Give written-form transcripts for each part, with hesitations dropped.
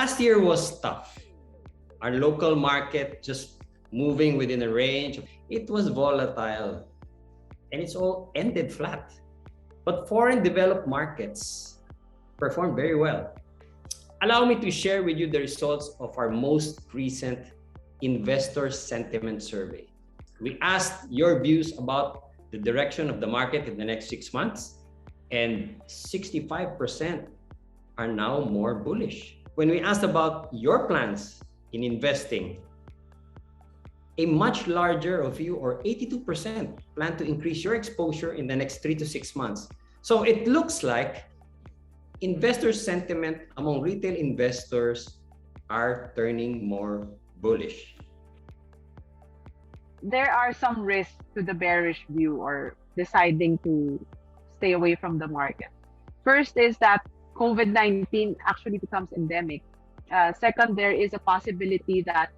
Last year was tough. Our local market just moving within a range. It was volatile and it's all ended flat. But foreign developed markets performed very well. Allow me to share with you the results of our most recent investor sentiment survey. We asked your views about the direction of the market in the next 6 months, and 65% are now more bullish. When we asked about your plans in investing, a much larger of you, or 82%, plan to increase your exposure in the next 3 to 6 months. So it looks like investor sentiment among retail investors are turning more bullish. There are some risks to the bearish view or deciding to stay away from the market. First is that COVID-19 actually becomes endemic. Second, there is a possibility that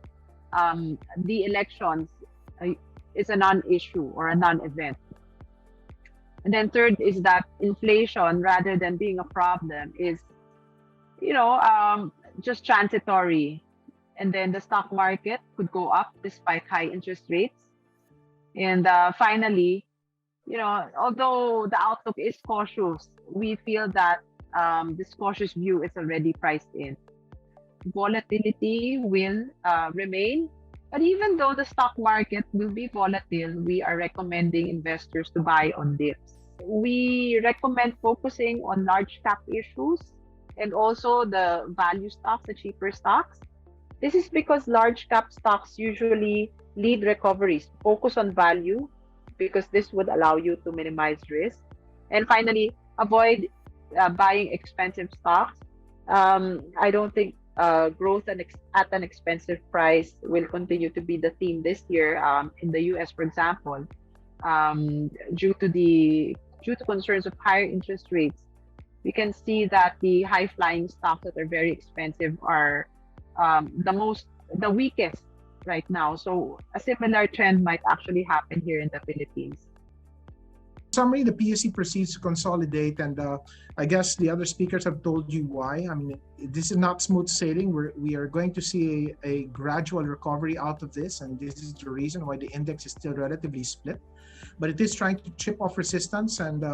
the elections is a non-issue or a non-event. And then third is that inflation, rather than being a problem, is, just transitory. And then the stock market could go up despite high interest rates. And finally, although the outlook is cautious, we feel that this cautious view is already priced in. Volatility will remain, but even though the stock market will be volatile, we are recommending investors to buy on dips. We recommend focusing on large cap issues and also the value stocks, the cheaper stocks. This is because large cap stocks usually lead recoveries. Focus on value because this would allow you to minimize risk. And finally, avoid buying expensive stocks. I don't think growth at an expensive price will continue to be the theme this year. In the US, for example, due to concerns of higher interest rates, we can see that the high-flying stocks that are very expensive are the weakest right now. So a similar trend might actually happen here in the Philippines. In summary, the PSE proceeds to consolidate, and I guess the other speakers have told you why. I mean, this is not smooth sailing. We are going to see a gradual recovery out of this, and this is the reason why the index is still relatively split. But it is trying to chip off resistance, and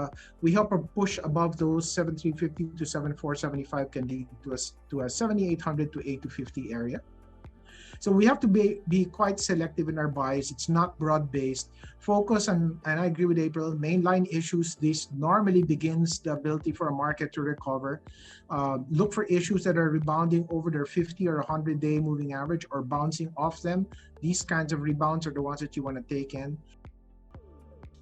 we hope a push above those 7,350 to 7,475 can lead to a 7,800 to 8,250 area. So we have to be quite selective in our buys. It's not broad-based. Focus on, and I agree with April, mainline issues. This normally begins the ability for a market to recover. Look for issues that are rebounding over their 50 or 100-day moving average or bouncing off them. These kinds of rebounds are the ones that you want to take in.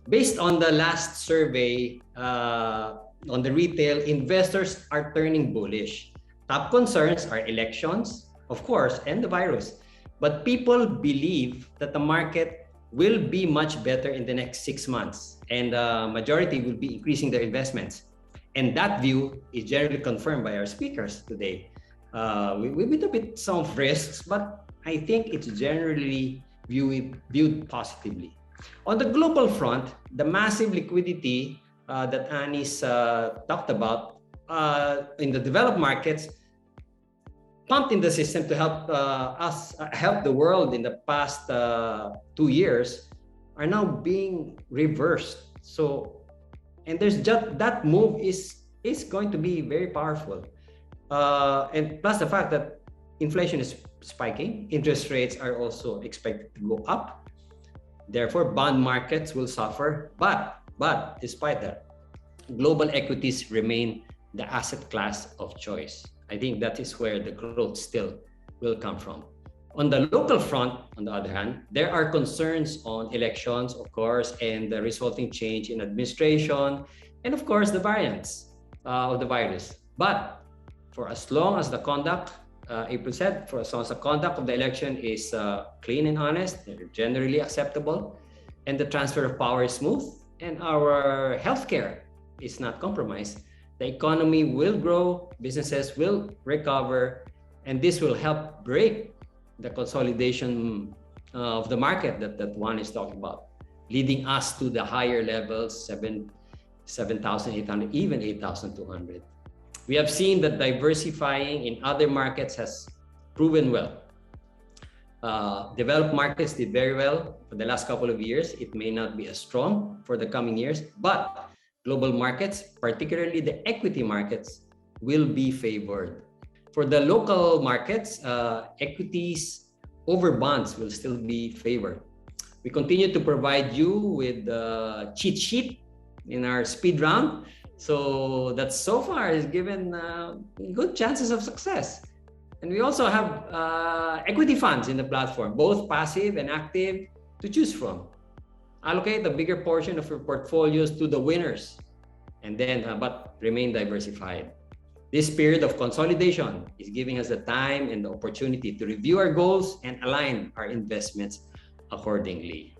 Based on the last survey on the retail, investors are turning bullish. Top concerns are elections, of course, and the virus. But people believe that the market will be much better in the next 6 months, and majority will be increasing their investments. And that view is generally confirmed by our speakers today. With a bit some risks, but I think it's generally viewed positively. On the global front, the massive liquidity that Anis talked about in the developed markets pumped in the system to help help the world in the past 2 years are now being reversed. So, and there's just that move is going to be very powerful, and plus the fact that inflation is spiking, interest rates are also expected to go up. Therefore, bond markets will suffer. But despite that, global equities remain the asset class of choice. I think that is where the growth still will come from. On the local front, on the other hand, there are concerns on elections, of course, and the resulting change in administration, and of course, the variants of the virus. But for as long as the conduct, April said, for as long as the conduct of the election is clean and honest, they're generally acceptable, and the transfer of power is smooth, and our healthcare is not compromised, the economy will grow, businesses will recover, and this will help break the consolidation of the market that Juan is talking about, leading us to the higher levels, 7,800, even 8,200. We have seen that diversifying in other markets has proven well. Developed markets did very well for the last couple of years. It may not be as strong for the coming years, but global markets, particularly the equity markets, will be favored. For the local markets, equities over bonds will still be favored. We continue to provide you with the cheat sheet in our speed round. So that so far has given good chances of success. And we also have equity funds in the platform, both passive and active, to choose from. Allocate a bigger portion of your portfolios to the winners, and then but remain diversified. This period of consolidation is giving us the time and the opportunity to review our goals and align our investments accordingly.